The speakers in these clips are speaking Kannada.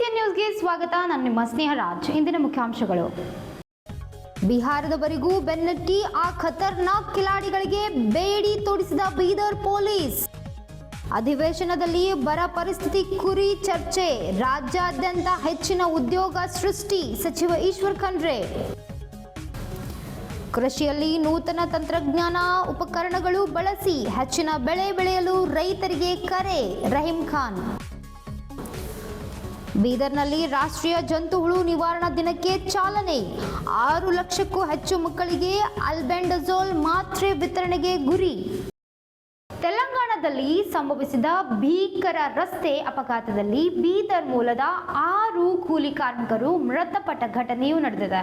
KCN ನ್ಯೂಸ್ಗೆ ಸ್ವಾಗತ. ನಾನು ನಿಮ್ಮ ಸ್ನೇಹರಾಜ್. ಇಂದಿನ ಮುಖ್ಯಾಂಶಗಳು. ಬಿಹಾರದವರೆಗೂ ಬೆನ್ನಟ್ಟಿ ಆ ಖತರ್ನಾಕ್ ಕಿಲಾಡಿಗಳಿಗೆ ಬೇಡಿ ತೋಡಿಸಿದ ಬೀದರ್ ಪೊಲೀಸ್. ಅಧಿವೇಶನದಲ್ಲಿ ಬರ ಪರಿಸ್ಥಿತಿ ಕುರಿ ಚರ್ಚೆ. ರಾಜ್ಯಾದ್ಯಂತ ಹೆಚ್ಚಿನ ಉದ್ಯೋಗ ಸೃಷ್ಟಿ. ಸಚಿವ ಈಶ್ವರ್ ಖಂಡ್ರೆ. ಕೃಷಿಯಲ್ಲಿ ನೂತನ ತಂತ್ರಜ್ಞಾನ ಉಪಕರಣಗಳು ಬಳಸಿ ಹೆಚ್ಚಿನ ಬೆಳೆ ಬೆಳೆಯಲು ರೈತರಿಗೆ ಕರೆ. ರಹೀಂ ಖಾನ್. ಬೀದರ್ನಲ್ಲಿ ರಾಷ್ಟ್ರೀಯ ಜಂತುಹುಳು ನಿವಾರಣಾ ದಿನಕ್ಕೆ ಚಾಲನೆ. 6 ಲಕ್ಷಕ್ಕೂ ಹೆಚ್ಚು ಮಕ್ಕಳಿಗೆ ಆಲ್ಬೆಂಡಜೋಲ್ ಮಾತ್ರೆ ವಿತರಣೆಗೆ ಗುರಿ. ತೆಲಂಗಾಣದಲ್ಲಿ ಸಂಭವಿಸಿದ ಭೀಕರ ರಸ್ತೆ ಅಪಘಾತದಲ್ಲಿ ಬೀದರ್ ಮೂಲದ 6 ಕೂಲಿ ಕಾರ್ಮಿಕರು ಮೃತಪಟ್ಟ ಘಟನೆಯೂ ನಡೆದಿದೆ.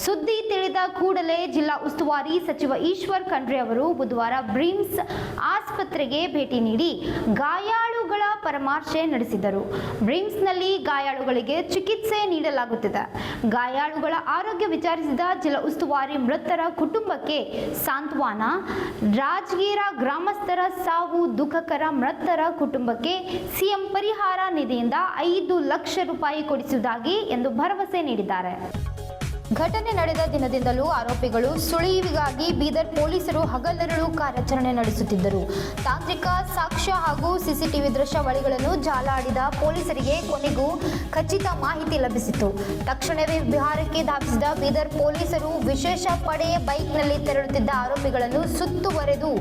ಸುದ್ದಿ ತಿಳಿದ ಕೂಡಲೇ ಜಿಲ್ಲಾ ಉಸ್ತುವಾರಿ ಸಚಿವ ಈಶ್ವರ್ ಖಂಡ್ರೆ ಅವರು ಬುಧವಾರ ಬ್ರಿಮ್ಸ್ ಆಸ್ಪತ್ರೆಗೆ ಭೇಟಿ ನೀಡಿ ಗಾಯಾಳುಗಳ ಪರಾಮರ್ಶೆ ನಡೆಸಿದರು. ಬ್ರಿಮ್ಸ್ನಲ್ಲಿ ಗಾಯಾಳುಗಳಿಗೆ ಚಿಕಿತ್ಸೆ ನೀಡಲಾಗುತ್ತಿದೆ. ಗಾಯಾಳುಗಳ ಆರೋಗ್ಯ ವಿಚಾರಿಸಿದ ಜಿಲ್ಲಾ ಉಸ್ತುವಾರಿ ಮೃತರ ಕುಟುಂಬಕ್ಕೆ ಸಾಂತ್ವನ. ರಾಜಗೀರ ಗ್ರಾಮಸ್ಥರ ಸಾವು ದುಃಖಕರ. ಮೃತರ ಕುಟುಂಬಕ್ಕೆ ಸಿಎಂ ಪರಿಹಾರ ನಿಧಿಯಿಂದ 5 ಲಕ್ಷ ರೂಪಾಯಿ ಕೊಡಿಸುವುದಾಗಿ ಎಂದು ಭರವಸೆ ನೀಡಿದ್ದಾರೆ. ಘಟನೆ ನಡೆದ ದಿನದಿಂದಲೂ ಆರೋಪಿಗಳು ಸುಳಿವಿಗಾಗಿ ಬೀದರ್ ಪೊಲೀಸರು ಹಗಲಿರುಳು ಕಾರ್ಯಾಚರಣೆ ನಡೆಸುತ್ತಿದ್ದರು. ತಾಂತ್ರಿಕ ಸಾಕ್ಷ್ಯ ಹಾಗೂ ಸಿಸಿಟಿವಿ ದೃಶ್ಯಾವಳಿಗಳನ್ನು ಜಾಲಾಡಿದ ಪೊಲೀಸರಿಗೆ ಕೊನೆಗೂ ಖಚಿತ ಮಾಹಿತಿ ಲಭಿಸಿತು. ತಕ್ಷಣವೇ ಬಿಹಾರಕ್ಕೆ ಧಾವಿಸಿದ ಬೀದರ್ ಪೊಲೀಸರು ವಿಶೇಷ ಪಡೆ ಬೈಕ್ನಲ್ಲಿ ತೆರಳುತ್ತಿದ್ದ ಆರೋಪಿಗಳನ್ನು ಸುತ್ತುವರೆದು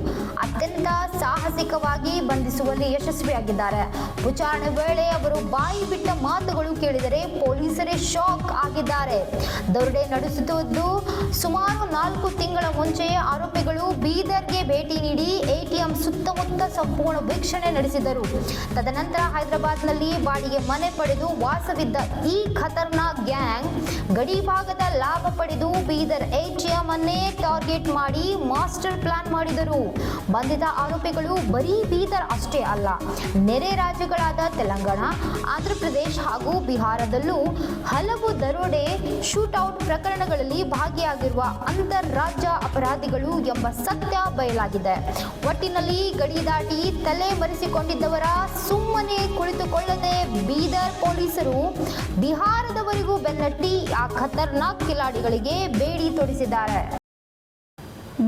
ಅತ್ಯಂತ ಸಾಹಸಿಕವಾಗಿ ಬಂಧಿಸುವಲ್ಲಿ ಯಶಸ್ವಿಯಾಗಿದ್ದಾರೆ. ವಿಚಾರಣೆ ವೇಳೆ ಅವರು ಬಾಯಿ ಬಿಟ್ಟ ಮಾತುಗಳು ಕೇಳಿದರೆ ಪೊಲೀಸರೇ ಶಾಕ್ ಆಗಿದ್ದಾರೆ. ದರೋಡೆ ನಡೆಸುತ್ತಿದ್ದು ಸುಮಾರು 4 ತಿಂಗಳ ಮುಂಚೆಯೇ ಆರೋಪಿಗಳು ಬೀದರ್ಗೆ ಭೇಟಿ ನೀಡಿ ಎಟಿಎಂ ಸುತ್ತಮುತ್ತ ಸಂಪೂರ್ಣ ವೀಕ್ಷಣೆ ನಡೆಸಿದರು. ತದನಂತರ ಹೈದರಾಬಾದ್ನಲ್ಲಿ ಬಾಡಿಗೆ ಮನೆ ಪಡೆದು ವಾಸವಿದ್ದ ಈ ಖತರ್ನಾಕ್ ಗ್ಯಾಂಗ್ ಗಡಿ ಭಾಗದ ಲಾಭ ಪಡೆದು ಬೀದರ್ ಎಟಿಎಂ ಅನ್ನೇ ಟಾರ್ಗೆಟ್ ಮಾಡಿ ಮಾಸ್ಟರ್ ಪ್ಲಾನ್ ಮಾಡಿದರು. ಬಂಧಿತ ಆರೋಪಿಗಳು ಬರೀ ಬೀದರ್ ಅಷ್ಟೇ ಅಲ್ಲ, ನೆರೆ ರಾಜ್ಯಗಳಾದ ತೆಲಂಗಾಣ, ಆಂಧ್ರಪ್ರದೇಶ ಹಾಗೂ ಬಿಹಾರದಲ್ಲೂ ಹಲವು ದರೋಡೆ, ಶೂಟೌಟ್ ಪ್ರಕರಣಗಳಲ್ಲಿ ಭಾಗಿಯಾಗಿರುವ ಅಂತಾರಾಜ್ಯ ಅಪರಾಧಿಗಳು ಎಂಬ ಸತ್ಯ ಬಯಲಾಗಿದೆ. ಒಟ್ಟಿನಲ್ಲಿ ಗಡಿ ದಾಟಿ ತಲೆ ಮರೆಸಿಕೊಂಡಿದ್ದವರ ಸುಮ್ಮನೆ ಕುಳಿತುಕೊಳ್ಳದೆ ಬೀದರ್ ಪೊಲೀಸರು ಬಿಹಾರದವರೆಗೂ ಬೆನ್ನಟ್ಟಿ ಆ ಖತರ್ನಾಕ್ ಕಿಲಾಡಿಗಳಿಗೆ ಬೇಡಿ ತೊಡಿಸಿದ್ದಾರೆ.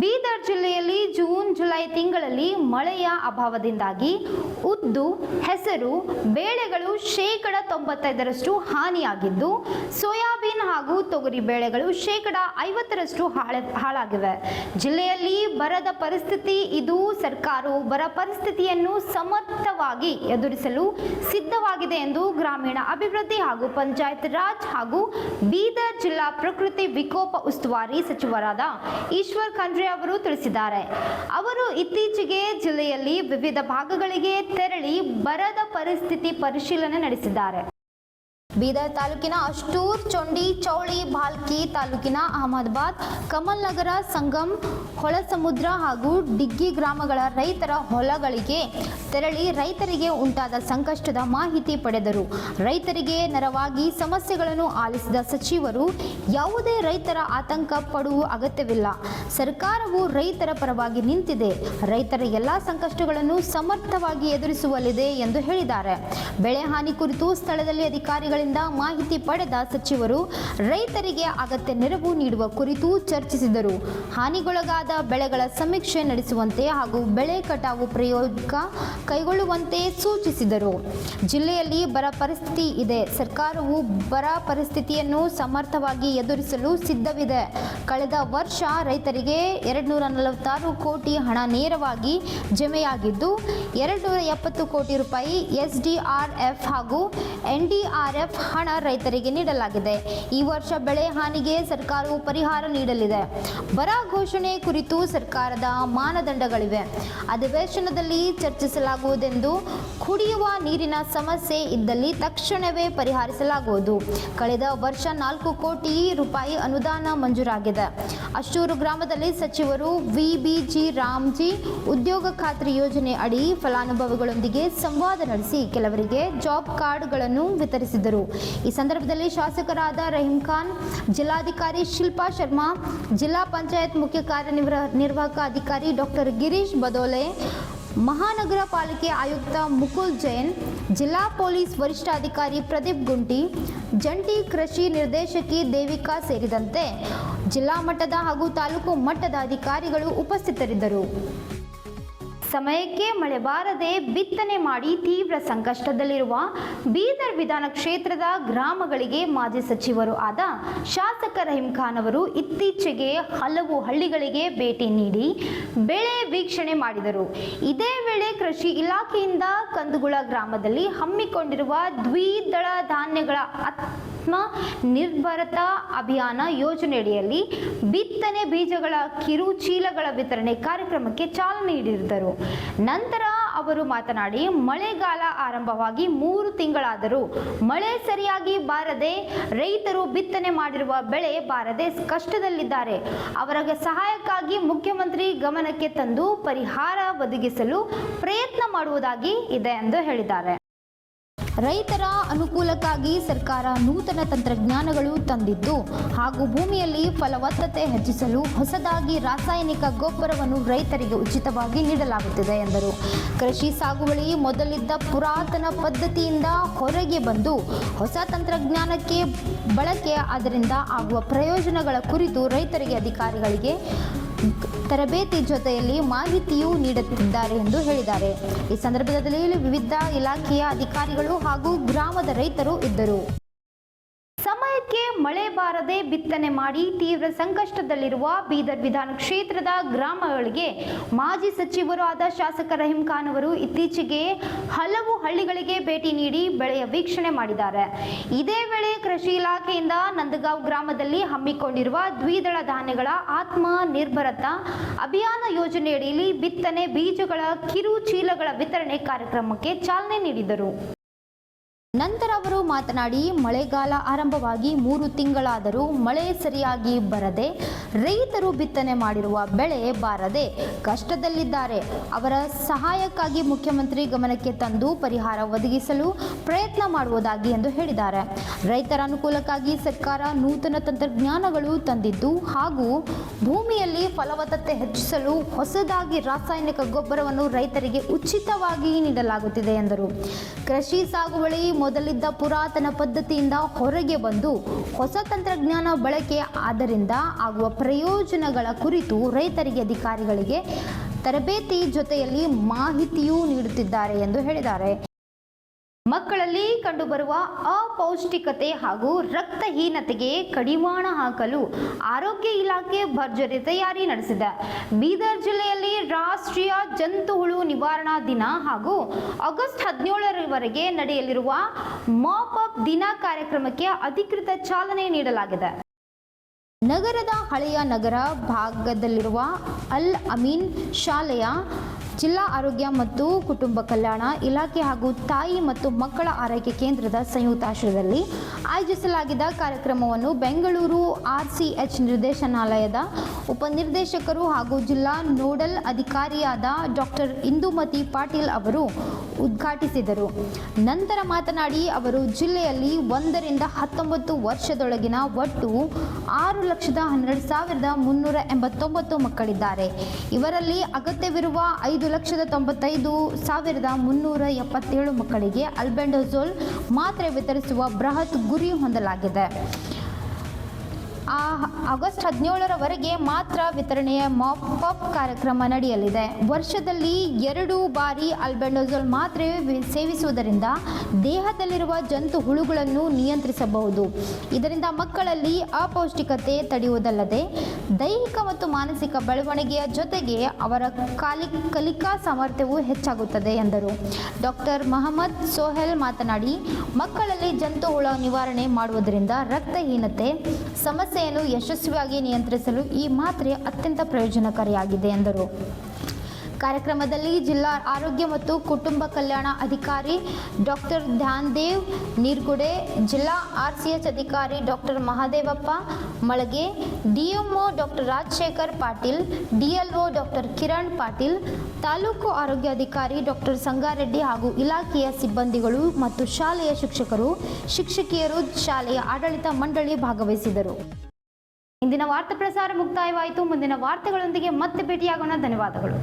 ಬೀದರ್ ಜಿಲ್ಲೆಯಲ್ಲಿ ಜೂನ್ ಜುಲೈ ತಿಂಗಳಲ್ಲಿ ಮಳೆಯ ಅಭಾವದಿಂದಾಗಿ ಉದ್ದು, ಹೆಸರು, ಬೇಳೆಗಳು 95% ಹಾನಿಯಾಗಿದ್ದು, ಸೋಯಾಬೀನ್ ಹಾಗೂ ತೊಗರಿ ಬೇಳೆಗಳು 50% ಹಾಳಾಗಿವೆ. ಜಿಲ್ಲೆಯಲ್ಲಿ ಬರದ ಪರಿಸ್ಥಿತಿ ಇದು. ಸರ್ಕಾರವು ಬರ ಪರಿಸ್ಥಿತಿಯನ್ನು ಸಮರ್ಥವಾಗಿ ಎದುರಿಸಲು ಸಿದ್ಧವಾಗಿದೆ ಎಂದು ಗ್ರಾಮೀಣ ಅಭಿವೃದ್ಧಿ ಹಾಗೂ ಪಂಚಾಯತ್ ರಾಜ್ ಹಾಗೂ ಬೀದರ್ ಜಿಲ್ಲಾ ಪ್ರಕೃತಿ ವಿಕೋಪ ಉಸ್ತುವಾರಿ ಸಚಿವರಾದ ಈಶ್ವರ್ ಖಂಡ್ರೆ ಅವರು ತಿಳಿಸಿದ್ದಾರೆ. ಅವರು ಇತ್ತೀಚೆಗೆ ಜಿಲ್ಲೆಯಲ್ಲಿ ವಿವಿಧ ಭಾಗಗಳಿಗೆ ತೆರಳಿ ಬರದ ಪರಿಸ್ಥಿತಿ ಪರಿಶೀಲನೆ ನಡೆಸಿದ್ದಾರೆ. ಬೀದರ್ ತಾಲೂಕಿನ ಅಷ್ಟೂರ್, ಚೊಂಡಿ, ಚೌಳಿ, ಭಾಲ್ಕಿ, ತಾಲೂಕಿನ ಅಹಮದಾಬಾದ್, ಕಮಲ್ ನಗರ, ಸಂಗಮ್, ಹೊಳಸಮುದ್ರ ಹಾಗೂ ಡಿಗ್ಗಿ ಗ್ರಾಮಗಳ ರೈತರ ಹೊಲಗಳಿಗೆ ತೆರಳಿ ರೈತರಿಗೆ ಉಂಟಾದ ಸಂಕಷ್ಟದ ಮಾಹಿತಿ ಪಡೆದರು. ರೈತರಿಗೆ ನೆರವಾಗಿ ಸಮಸ್ಯೆಗಳನ್ನು ಆಲಿಸಿದ ಸಚಿವರು ಯಾವುದೇ ರೈತರ ಆತಂಕ ಪಡುವ ಅಗತ್ಯವಿಲ್ಲ, ಸರ್ಕಾರವು ರೈತರ ಪರವಾಗಿ ನಿಂತಿದೆ, ರೈತರ ಎಲ್ಲ ಸಂಕಷ್ಟಗಳನ್ನು ಸಮರ್ಥವಾಗಿ ಎದುರಿಸುವಲ್ಲಿದೆ ಎಂದು ಹೇಳಿದ್ದಾರೆ. ಬೆಳೆ ಹಾನಿ ಕುರಿತು ಸ್ಥಳದಲ್ಲಿ ಅಧಿಕಾರಿಗಳಿಂದ ಮಾಹಿತಿ ಪಡೆದ ಸಚಿವರು ರೈತರಿಗೆ ಅಗತ್ಯ ನೆರವು ನೀಡುವ ಕುರಿತು ಚರ್ಚಿಸಿದರು. ಹಾನಿಗೊಳಗಾದ ಬೆಳೆಗಳ ಸಮೀಕ್ಷೆ ನಡೆಸುವಂತೆ ಹಾಗೂ ಬೆಳೆ ಕಟಾವು ಪ್ರಯೋಗ ಕೈಗೊಳ್ಳುವಂತೆ ಸೂಚಿಸಿದರು. ಜಿಲ್ಲೆಯಲ್ಲಿ ಬರ ಪರಿಸ್ಥಿತಿ ಇದೆ. ಸರ್ಕಾರವು ಬರ ಪರಿಸ್ಥಿತಿಯನ್ನು ಸಮರ್ಥವಾಗಿ ಎದುರಿಸಲು ಸಿದ್ಧವಿದೆ. ಕಳೆದ ವರ್ಷ ರೈತರಿಗೆ 246 ಕೋಟಿ ಹಣ ನೇರವಾಗಿ ಜಮೆಯಾಗಿದ್ದು, 270 ಕೋಟಿ ರೂಪಾಯಿ SDRF ಹಾಗೂ NDRF ಹಣ ರೈತರಿಗೆ ನೀಡಲಾಗಿದೆ. ಈ ವರ್ಷ ಬೆಳೆ ಹಾನಿಗೆ ಸರ್ಕಾರವು ಪರಿಹಾರ ನೀಡಲಿದೆ. ಬರ ಘೋಷಣೆ ಕುರಿತು ಸರ್ಕಾರದ ಮಾನದಂಡಗಳಿವೆ. ಅಧಿವೇಶನದಲ್ಲಿ ಚರ್ಚಿಸಲಾಗುವುದೆಂದು. ಕುಡಿಯುವ ನೀರಿನ ಸಮಸ್ಯೆ ಇದ್ದಲ್ಲಿ ತಕ್ಷಣವೇ ಪರಿಹರಿಸಲಾಗುವುದು. ಕಳೆದ ವರ್ಷ 4 ಕೋಟಿ ರೂಪಾಯಿ ಅನುದಾನ ಮಂಜೂರಾಗಿದೆ. ಅಷ್ಟೂರು ಗ್ರಾಮದಲ್ಲಿ ಸಚಿವರು VBG ರಾಮ್ಜಿ ಉದ್ಯೋಗ ಖಾತ್ರಿ ಯೋಜನೆ ಅಡಿ ಫಲಾನುಭವಿಗಳೊಂದಿಗೆ ಸಂವಾದ ನಡೆಸಿ ಕೆಲವರಿಗೆ ಜಾಬ್ ಕಾರ್ಡ್ಗಳನ್ನು ವಿತರಿಸಿದರು. ಈ ಸಂದರ್ಭದಲ್ಲಿ ಶಾಸಕರಾದ ರಹೀಂ ಖಾನ್, ಜಿಲ್ಲಾಧಿಕಾರಿ ಶಿಲ್ಪಾ ಶರ್ಮಾ, ಜಿಲ್ಲಾ ಪಂಚಾಯತ್ ಮುಖ್ಯ ಕಾರ್ಯನಿರ್ವಾಹಕ ಅಧಿಕಾರಿ ಡಾಕ್ಟರ್ ಗಿರೀಶ್ ಬದೋಲೆ, ಮಹಾನಗರ ಪಾಲಿಕೆ ಆಯುಕ್ತ ಮುಕುಲ್ ಜೈನ್, ಜಿಲ್ಲಾ ಪೊಲೀಸ್ ವರಿಷ್ಠಾಧಿಕಾರಿ ಪ್ರದೀಪ್ ಗುಂಟಿ, ಜಂಟಿ ಕೃಷಿ ನಿರ್ದೇಶಕಿ ದೇವಿಕಾ ಸೇರಿದಂತೆ ಜಿಲ್ಲಾ ಮಟ್ಟದ ಹಾಗೂ ತಾಲೂಕು ಮಟ್ಟದ ಅಧಿಕಾರಿಗಳು ಉಪಸ್ಥಿತರಿದ್ದರು. ಸಮಯಕ್ಕೆ ಮಳೆ ಬಾರದೆ ಬಿತ್ತನೆ ಮಾಡಿ ತೀವ್ರ ಸಂಕಷ್ಟದಲ್ಲಿರುವ ಬೀದರ್ ವಿಧಾನ ಕ್ಷೇತ್ರದ ಗ್ರಾಮಗಳಿಗೆ ಮಾಜಿ ಸಚಿವರು ಆದ ಶಾಸಕ ರಹೀಂ ಖಾನ್ ಅವರು ಇತ್ತೀಚೆಗೆ ಹಲವು ಹಳ್ಳಿಗಳಿಗೆ ಭೇಟಿ ನೀಡಿ ಬೆಳೆ ವೀಕ್ಷಣೆ ಮಾಡಿದರು. ಇದೇ ವೇಳೆ ಕೃಷಿ ಇಲಾಖೆಯಿಂದ ಕಂದುಗುಳ ಗ್ರಾಮದಲ್ಲಿ ಹಮ್ಮಿಕೊಂಡಿರುವ ದ್ವಿದಳ ಧಾನ್ಯಗಳ ಆತ್ಮ ನಿರ್ಭರತಾ ಅಭಿಯಾನ ಯೋಜನೆಯಡಿಯಲ್ಲಿ ಬಿತ್ತನೆ ಬೀಜಗಳ ಕಿರು ಚೀಲಗಳ ವಿತರಣೆ ಕಾರ್ಯಕ್ರಮಕ್ಕೆ ಚಾಲನೆ ನೀಡಿದರು. ನಂತರ ಅವರು ಮಾತನಾಡಿ, ಮಳೆಗಾಲ ಆರಂಭವಾಗಿ 3 ತಿಂಗಳಾದರೂ ಮಳೆ ಸರಿಯಾಗಿ ಬಾರದೆ ರೈತರು ಬಿತ್ತನೆ ಮಾಡಿರುವ ಬೆಳೆ ಬಾರದೆ ಕಷ್ಟದಲ್ಲಿದ್ದಾರೆ. ಅವರ ಸಹಾಯಕ್ಕಾಗಿ ಮುಖ್ಯಮಂತ್ರಿ ಗಮನಕ್ಕೆ ತಂದು ಪರಿಹಾರ ಒದಗಿಸಲು ಪ್ರಯತ್ನ ಮಾಡುವುದಾಗಿ ಇದೆ ಎಂದು ಹೇಳಿದ್ದಾರೆ. ರೈತರ ಅನುಕೂಲಕ್ಕಾಗಿ ಸರ್ಕಾರ ನೂತನ ತಂತ್ರಜ್ಞಾನಗಳು ತಂದಿದ್ದು ಹಾಗೂ ಭೂಮಿಯಲ್ಲಿ ಫಲವತ್ತತೆ ಹೆಚ್ಚಿಸಲು ಹೊಸದಾಗಿ ರಾಸಾಯನಿಕ ಗೊಬ್ಬರವನ್ನು ರೈತರಿಗೆ ಉಚಿತವಾಗಿ ನೀಡಲಾಗುತ್ತಿದೆ ಎಂದರು. ಕೃಷಿ ಸಾಗುವಳಿ ಮೊದಲಿದ್ದ ಪುರಾತನ ಪದ್ಧತಿಯಿಂದ ಹೊರಗೆ ಬಂದು ಹೊಸ ತಂತ್ರಜ್ಞಾನಕ್ಕೆ ಬಳಕೆ ಅದರಿಂದ ಆಗುವ ಪ್ರಯೋಜನಗಳ ಕುರಿತು ರೈತರಿಗೆ ಅಧಿಕಾರಿಗಳಿಗೆ ತರಬೇತಿ ಜೊತೆಯಲ್ಲಿ ಮಾಹಿತಿಯೂ ನೀಡುತ್ತಿದ್ದಾರೆ ಎಂದು ಹೇಳಿದ್ದಾರೆ. ಈ ಸಂದರ್ಭದಲ್ಲಿ ವಿವಿಧ ಇಲಾಖೆಯ ಅಧಿಕಾರಿಗಳು ಹಾಗೂ ಗ್ರಾಮದ ರೈತರು ಇದ್ದರು. ಸಮಯಕ್ಕೆ ಮಳೆ ಬಾರದೆ ಬಿತ್ತನೆ ಮಾಡಿ ತೀವ್ರ ಸಂಕಷ್ಟದಲ್ಲಿರುವ ಬೀದರ್ ವಿಧಾನ ಕ್ಷೇತ್ರದ ಗ್ರಾಮಗಳಿಗೆ ಮಾಜಿ ಸಚಿವರು ಆದ ಶಾಸಕ ರಹೀಂ ಖಾನ್ ಅವರು ಇತ್ತೀಚೆಗೆ ಹಲವು ಹಳ್ಳಿಗಳಿಗೆ ಭೇಟಿ ನೀಡಿ ಬೆಳೆಯ ವೀಕ್ಷಣೆ ಮಾಡಿದ್ದಾರೆ. ಇದೇ ವೇಳೆ ಕೃಷಿ ಇಲಾಖೆಯಿಂದ ನಂದಗಾಂವ್ ಗ್ರಾಮದಲ್ಲಿ ಹಮ್ಮಿಕೊಂಡಿರುವ ದ್ವಿದಳ ಧಾನ್ಯಗಳ ಆತ್ಮ ನಿರ್ಭರತಾ ಅಭಿಯಾನ ಯೋಜನೆಯಡಿಯಲ್ಲಿ ಬಿತ್ತನೆ ಬೀಜಗಳ ಕಿರು ಚೀಲಗಳ ವಿತರಣೆ ಕಾರ್ಯಕ್ರಮಕ್ಕೆ ಚಾಲನೆ ನೀಡಿದರು. ನಂತರ ಅವರು ಮಾತನಾಡಿ, ಮಳೆಗಾಲ ಆರಂಭವಾಗಿ 3 ತಿಂಗಳಾದರೂ ಮಳೆ ಸರಿಯಾಗಿ ಬರದೆ ರೈತರು ಬಿತ್ತನೆ ಮಾಡಿರುವ ಬೆಳೆ ಬಾರದೆ ಕಷ್ಟದಲ್ಲಿದ್ದಾರೆ. ಅವರ ಸಹಾಯಕ್ಕಾಗಿ ಮುಖ್ಯಮಂತ್ರಿ ಗಮನಕ್ಕೆ ತಂದು ಪರಿಹಾರ ಒದಗಿಸಲು ಪ್ರಯತ್ನ ಮಾಡುವುದಾಗಿ ಎಂದು ಹೇಳಿದ್ದಾರೆ. ರೈತರ ಅನುಕೂಲಕ್ಕಾಗಿ ಸರ್ಕಾರ ನೂತನ ತಂತ್ರಜ್ಞಾನಗಳು ತಂದಿದ್ದು ಹಾಗೂ ಭೂಮಿಯಲ್ಲಿ ಫಲವತ್ತತೆ ಹೆಚ್ಚಿಸಲು ಹೊಸದಾಗಿ ರಾಸಾಯನಿಕ ಗೊಬ್ಬರವನ್ನು ರೈತರಿಗೆ ಉಚಿತವಾಗಿ ನೀಡಲಾಗುತ್ತಿದೆ ಎಂದರು. ಕೃಷಿ ಸಾಗುವಳಿ ಮೊದಲಿದ್ದ ಪುರಾತನ ಪದ್ಧತಿಯಿಂದ ಹೊರಗೆ ಬಂದು ಹೊಸ ತಂತ್ರಜ್ಞಾನ ಬಳಕೆ ಅದರಿಂದ ಆಗುವ ಪ್ರಯೋಜನಗಳ ಕುರಿತು ರೈತರಿಗೆ ಅಧಿಕಾರಿಗಳಿಗೆ ತರಬೇತಿ ಜೊತೆಯಲ್ಲಿ ಮಾಹಿತಿಯೂ ನೀಡುತ್ತಿದ್ದಾರೆ ಎಂದು ಹೇಳಿದ್ದಾರೆ. ಮಕ್ಕಳಲ್ಲಿ ಕಂಡುಬರುವ ಅಪೌಷ್ಟಿಕತೆ ಹಾಗೂ ರಕ್ತಹೀನತೆಗೆ ಕಡಿವಾಣ ಹಾಕಲು ಆರೋಗ್ಯ ಇಲಾಖೆ ಭರ್ಜರಿ ತಯಾರಿ ನಡೆಸಿದೆ. ಬೀದರ್ ಜಿಲ್ಲೆಯಲ್ಲಿ ರಾಷ್ಟ್ರೀಯ ಜಂತು ಹುಳು ನಿವಾರಣಾ ದಿನ ಹಾಗೂ ಆಗಸ್ಟ್ 17ರವರೆಗೆ ನಡೆಯಲಿರುವ ಮಾಪ್ ಅಪ್ ದಿನ ಕಾರ್ಯಕ್ರಮಕ್ಕೆ ಅಧಿಕೃತ ಚಾಲನೆ ನೀಡಲಾಗಿದೆ. ನಗರದ ಹಳೆಯ ನಗರ ಭಾಗದಲ್ಲಿರುವ ಅಲ್ ಅಮೀನ್ ಶಾಲೆಯ ಜಿಲ್ಲಾ ಆರೋಗ್ಯ ಮತ್ತು ಕುಟುಂಬ ಕಲ್ಯಾಣ ಇಲಾಖೆ ಹಾಗೂ ತಾಯಿ ಮತ್ತು ಮಕ್ಕಳ ಆರೈಕೆ ಕೇಂದ್ರದ ಸಂಯುಕ್ತಾಶ್ರಯದಲ್ಲಿ ಆಯೋಜಿಸಲಾಗಿದ್ದ ಕಾರ್ಯಕ್ರಮವನ್ನು ಬೆಂಗಳೂರು RCH ನಿರ್ದೇಶನಾಲಯದ ಉಪನಿರ್ದೇಶಕರು ಹಾಗೂ ಜಿಲ್ಲಾ ನೋಡಲ್ ಅಧಿಕಾರಿಯಾದ ಡಾಕ್ಟರ್ ಇಂದುಮತಿ ಪಾಟೀಲ್ ಅವರು ಉದ್ಘಾಟಿಸಿದರು. ನಂತರ ಮಾತನಾಡಿ ಅವರು ಜಿಲ್ಲೆಯಲ್ಲಿ 1 ರಿಂದ 19 ವರ್ಷದೊಳಗಿನ ಒಟ್ಟು 6,12,389 ಮಕ್ಕಳಿದ್ದಾರೆ. ಇವರಲ್ಲಿ ಅಗತ್ಯವಿರುವ 5,95,377 ಮಕ್ಕಳಿಗೆ ಆಲ್ಬೆಂಡಜೋಲ್ ಮಾತ್ರೆ ವಿತರಿಸುವ ಬೃಹತ್ ಗುರಿ ಹೊಂದಲಾಗಿದೆ. ಆಗಸ್ಟ್ 17ರವರೆಗೆ ಮಾತ್ರ ವಿತರಣೆಯ ಮಾಪ್ ಅಪ್ ಕಾರ್ಯಕ್ರಮ ನಡೆಯಲಿದೆ. ವರ್ಷದಲ್ಲಿ 2 ಬಾರಿ ಆಲ್ಬೆಂಡಜೋಲ್ ಮಾತ್ರೆ ಸೇವಿಸುವುದರಿಂದ ದೇಹದಲ್ಲಿರುವ ಜಂತು ಹುಳುಗಳನ್ನು ನಿಯಂತ್ರಿಸಬಹುದು. ಇದರಿಂದ ಮಕ್ಕಳಲ್ಲಿ ಅಪೌಷ್ಟಿಕತೆ ತಡೆಯುವುದಲ್ಲದೆ ದೈಹಿಕ ಮತ್ತು ಮಾನಸಿಕ ಬೆಳವಣಿಗೆಯ ಜೊತೆಗೆ ಅವರ ಕಲಿಕಾ ಸಾಮರ್ಥ್ಯವೂ ಹೆಚ್ಚಾಗುತ್ತದೆ ಎಂದರು. ಡಾಕ್ಟರ್ ಮೊಹಮ್ಮದ್ ಸೋಹೆಲ್ ಮಾತನಾಡಿ, ಮಕ್ಕಳಲ್ಲಿ ಜಂತು ಹುಳ ನಿವಾರಣೆ ಮಾಡುವುದರಿಂದ ರಕ್ತಹೀನತೆ ಸಮಸ್ಯೆಯನ್ನು ಯಶಸ್ವಿಯಾಗಿ ನಿಯಂತ್ರಿಸಲು ಈ ಮಾತ್ರೆ ಅತ್ಯಂತ ಪ್ರಯೋಜನಕಾರಿಯಾಗಿದೆ ಎಂದರು. ಕಾರ್ಯಕ್ರಮದಲ್ಲಿ ಜಿಲ್ಲಾ ಆರೋಗ್ಯ ಮತ್ತು ಕುಟುಂಬ ಕಲ್ಯಾಣ ಅಧಿಕಾರಿ ಡಾಕ್ಟರ್ ಧ್ಯಾನ್ದೇವ್ ನೀರ್ಗುಡೆ, ಜಿಲ್ಲಾ RCH ಅಧಿಕಾರಿ doctor Mahadevappa Malage, DMO doctor Rajashekhar Patil, DLO doctor Kiran Patil, taluk ಆರೋಗ್ಯಾಧಿಕಾರಿ ಡಾಕ್ಟರ್ ಸಂಗಾರೆಡ್ಡಿ ಹಾಗೂ ಇಲಾಖೆಯ ಸಿಬ್ಬಂದಿಗಳು ಮತ್ತು ಶಾಲೆಯ ಶಿಕ್ಷಕರು, ಶಿಕ್ಷಕಿಯರು, ಶಾಲೆಯ ಆಡಳಿತ ಮಂಡಳಿ ಭಾಗವಹಿಸಿದರು. ಇಂದಿನ ವಾರ್ತಾ ಪ್ರಸಾರ ಮುಕ್ತಾಯವಾಯಿತು. ಮುಂದಿನ ವಾರ್ತೆಗಳೊಂದಿಗೆ ಮತ್ತೆ ಭೇಟಿಯಾಗೋಣ. ಧನ್ಯವಾದಗಳು.